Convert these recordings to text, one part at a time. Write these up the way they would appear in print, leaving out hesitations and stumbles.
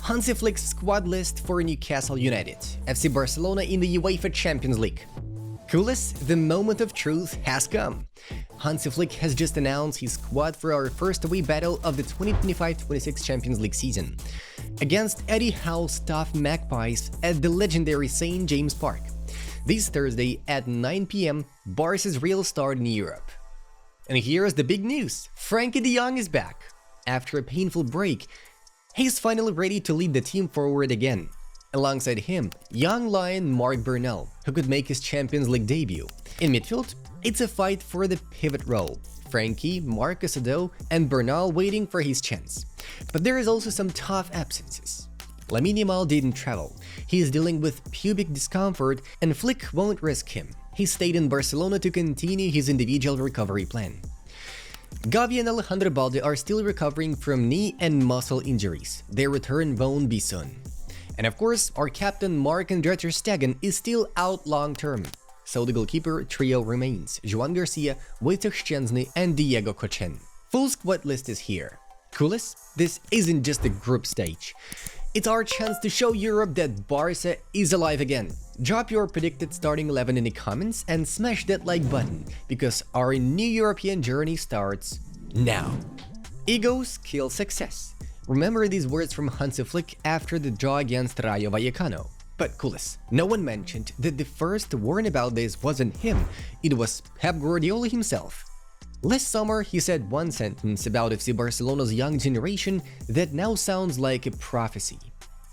Hansi Flick's squad list for Newcastle United, FC Barcelona in the UEFA Champions League. Coolest, the moment of truth has come. Hansi Flick has just announced his squad for our first away battle of the 2025-26 Champions League season, against Eddie Howe's tough Magpies at the legendary St. James Park. This Thursday at 9 p.m, Barca's real start in Europe. And here's the big news: Frenkie de Jong is back. After a painful break, he's finally ready to lead the team forward again. Alongside him, young lion Marc Bernal, who could make his Champions League debut. In midfield, it's a fight for the pivot role. Frenkie, Marcus Ado, and Bernal waiting for his chance. But there is also some tough absences. Lamine Yamal didn't travel. He is dealing with pubic discomfort and Flick won't risk him. He stayed in Barcelona to continue his individual recovery plan. Gavi and Alejandro Balde are still recovering from knee and muscle injuries. Their return won't be soon. And of course, our captain Marc-André Stegen is still out long-term. So the goalkeeper trio remains: Joan Garcia, Wojciech Szczęsny, and Diego Kochen. Full squad list is here. Coolest? This isn't just a group stage. It's our chance to show Europe that Barca is alive again. Drop your predicted starting 11 in the comments and smash that like button, because our new European journey starts now. Egos kill success. Remember these words from Hansi Flick after the draw against Rayo Vallecano. But coolest, no one mentioned that the first to warn about this wasn't him, it was Pep Guardiola himself. Last summer, he said one sentence about FC Barcelona's young generation that now sounds like a prophecy.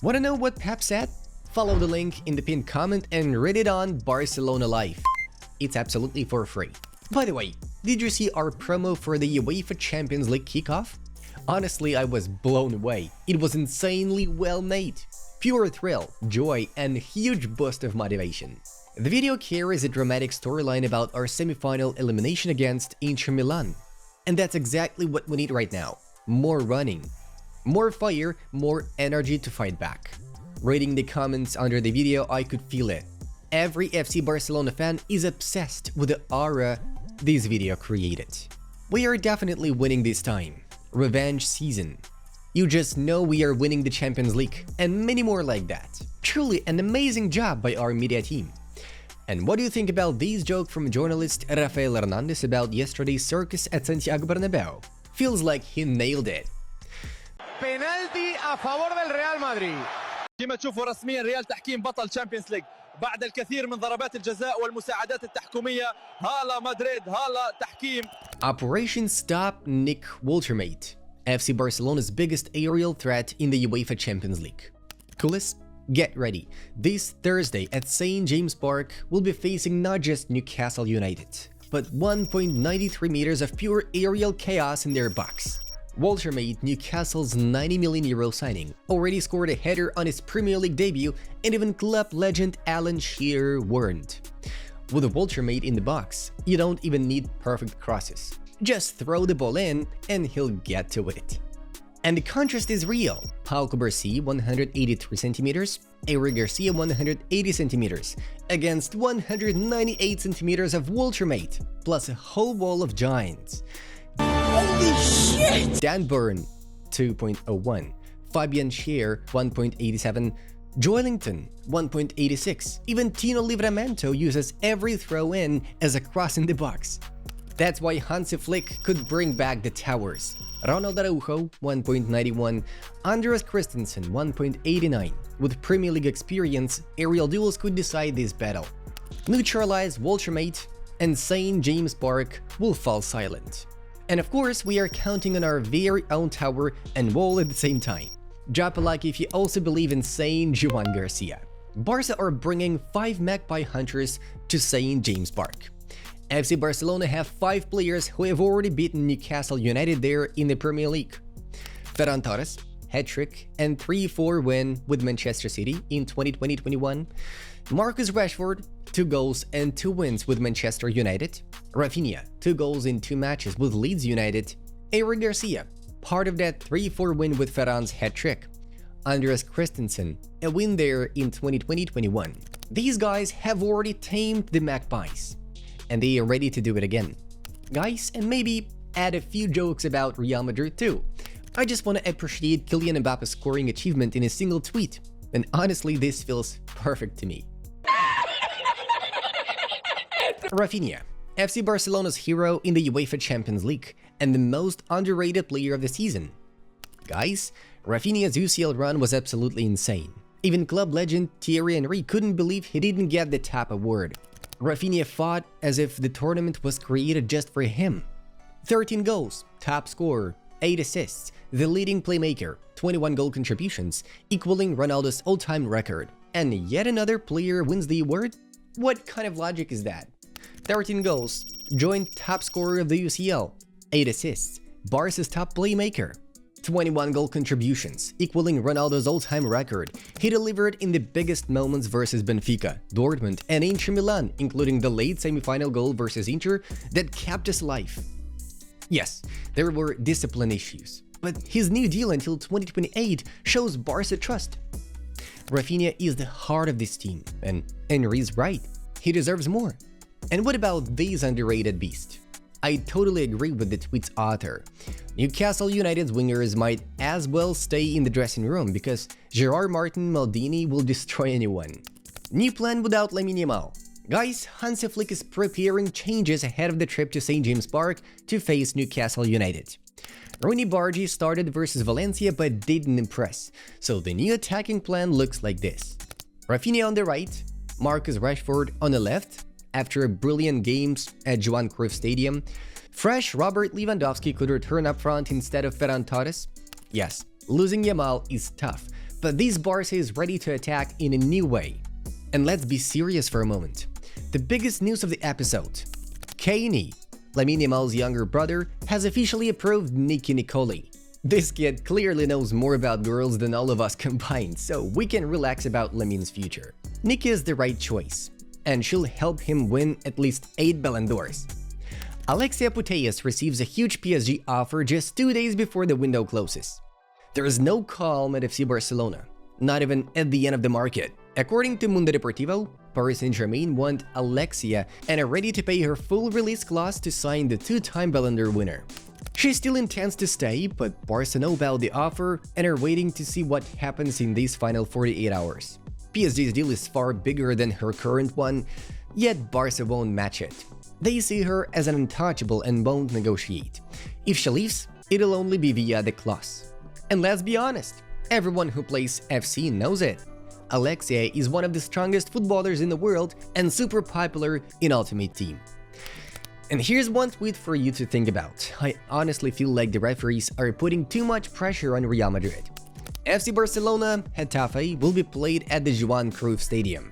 Wanna know what Pep said? Follow the link in the pinned comment and read it on Barcelona Life. It's absolutely for free. By the way, did you see our promo for the UEFA Champions League kickoff? Honestly, I was blown away. It was insanely well made. Pure thrill, joy, and huge boost of motivation. The video carries a dramatic storyline about our semi-final elimination against Inter Milan. And that's exactly what we need right now. More running, more fire, more energy to fight back. Reading the comments under the video, I could feel it. Every FC Barcelona fan is obsessed with the aura this video created. We are definitely winning this time. Revenge season. You just know we are winning the Champions League, and many more like that. Truly an amazing job by our media team. And what do you think about this joke from journalist Rafael Hernandez about yesterday's circus at Santiago Bernabeu? Feels like he nailed it. Penalti a favor del Real Madrid. كما تشوفوا رسميا ريال تحكيم بطل تشامبيونز ليج بعد الكثير من ضربات الجزاء والمساعدات التحكيمية. هالا مدريد، هالا تحكيم. Operation Stop Nick Woltemade, FC Barcelona's biggest aerial threat in the UEFA Champions League. Coolest? Get ready. This Thursday at St. James Park, we'll be facing not just Newcastle United, but 1.93 meters of pure aerial chaos in their box. Woltemade, Newcastle's €90 million signing, already scored a header on his Premier League debut, and even club legend Alan Shearer warned. With a Woltemade in the box, you don't even need perfect crosses. Just throw the ball in and he'll get to it. And the contrast is real. Pau Cubarsí 183 centimeters, Eric Garcia 180 centimeters, against 198 centimeters of Woltemade, plus a whole wall of giants. Holy shit! Dan Burn 2.01, Fabian Schär 1.87, Joelinton 1.86. Even Tino Livramento uses every throw-in as a cross in the box. That's why Hansi Flick could bring back the towers. Ronald Araujo 1.91, Andreas Christensen 1.89. With Premier League experience, aerial duels could decide this battle. Neutralize Woltemade, and St. James Park will fall silent. And of course, we are counting on our very own tower and wall at the same time. Drop a like if you also believe in St. Joan Garcia. Barca are bringing 5 Magpie Hunters to St. James Park. FC Barcelona have 5 players who have already beaten Newcastle United there in the Premier League. Ferran Torres, hat-trick and 3-4 win with Manchester City in 2020-21. Marcus Rashford, 2 goals and 2 wins with Manchester United. Raphinha, 2 goals in 2 matches with Leeds United. Eric Garcia, part of that 3-4 win with Ferran's hat-trick. Andreas Christensen, a win there in 2020-21. These guys have already tamed the Magpies, and they are ready to do it again. Guys, and maybe add a few jokes about Real Madrid too. I just want to appreciate Kylian Mbappe's scoring achievement in a single tweet, and honestly this feels perfect to me. Raphinha, FC Barcelona's hero in the UEFA Champions League and the most underrated player of the season. Guys, Raphinha's UCL run was absolutely insane. Even club legend Thierry Henry couldn't believe he didn't get the top award. Raphinha fought as if the tournament was created just for him. 13 goals, top scorer, 8 assists, the leading playmaker, 21 goal contributions, equaling Ronaldo's all-time record. And yet another player wins the award? What kind of logic is that? 13 goals, joined top scorer of the UCL, 8 assists, Barca's top playmaker, 21 goal contributions, equaling Ronaldo's all-time record. He delivered in the biggest moments versus Benfica, Dortmund, and Inter Milan, including the late semi-final goal versus Inter that kept us alive. Yes, there were discipline issues, but his new deal until 2028 shows Barca trust. Raphinha is the heart of this team, and Henry's right, he deserves more. And what about this underrated beast? I totally agree with the tweet's author. Newcastle United's wingers might as well stay in the dressing room because Gerard Martin Maldini will destroy anyone. New plan without Lamine Yamal. Guys, Hansi Flick is preparing changes ahead of the trip to St. James Park to face Newcastle United. Rooney Bargi started versus Valencia but didn't impress, so the new attacking plan looks like this. Raphinha on the right, Marcus Rashford on the left, after brilliant games at Johan Cruyff Stadium. Fresh Robert Lewandowski could return up front instead of Ferran Torres. Yes, losing Yamal is tough, but this Barca is ready to attack in a new way. And let's be serious for a moment. The biggest news of the episode. Kane, Lamine Yamal's younger brother, has officially approved Nicky Nicoli. This kid clearly knows more about girls than all of us combined, so we can relax about Lamine's future. Nicky is the right choice, and she'll help him win at least 8 Ballon d'Ors. Alexia Putellas receives a huge PSG offer just 2 days before the window closes. There is no calm at FC Barcelona, not even at the end of the market. According to Mundo Deportivo, Paris Saint-Germain want Alexia and are ready to pay her full release clause to sign the 2-time Ballon d'Or winner. She still intends to stay, but Barca know about the offer and are waiting to see what happens in these final 48 hours. PSG's deal is far bigger than her current one, yet Barca won't match it. They see her as an untouchable and won't negotiate. If she leaves, it'll only be via the clause. And let's be honest, everyone who plays FC knows it. Alexia is one of the strongest footballers in the world and super popular in Ultimate Team. And here's one tweet for you to think about. I honestly feel like the referees are putting too much pressure on Real Madrid. FC Barcelona Getafe will be played at the Johan Cruyff Stadium.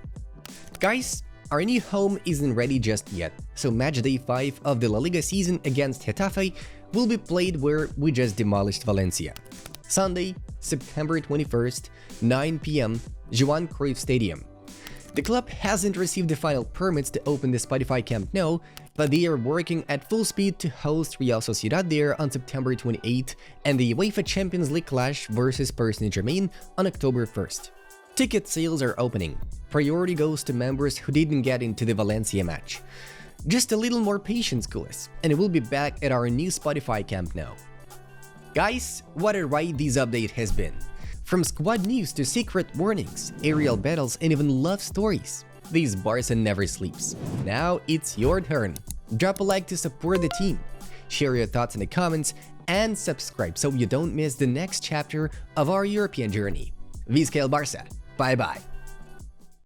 Guys, our new home isn't ready just yet, so match day 5 of the La Liga season against Getafe will be played where we just demolished Valencia. Sunday, September 21st, 9 p.m, Johan Cruyff Stadium. The club hasn't received the final permits to open the Spotify Camp Nou, but they are working at full speed to host Real Sociedad there on September 28th and the UEFA Champions League clash versus Paris Saint-Germain on October 1st. Ticket sales are opening. Priority goes to members who didn't get into the Valencia match. Just a little more patience, guys, and we'll be back at our new Spotify Camp Nou. Guys, what a ride this update has been. From squad news to secret warnings, aerial battles, and even love stories. This Barca never sleeps. Now it's your turn. Drop a like to support the team, share your thoughts in the comments, and subscribe so you don't miss the next chapter of our European journey. Visca el Barça. Bye bye.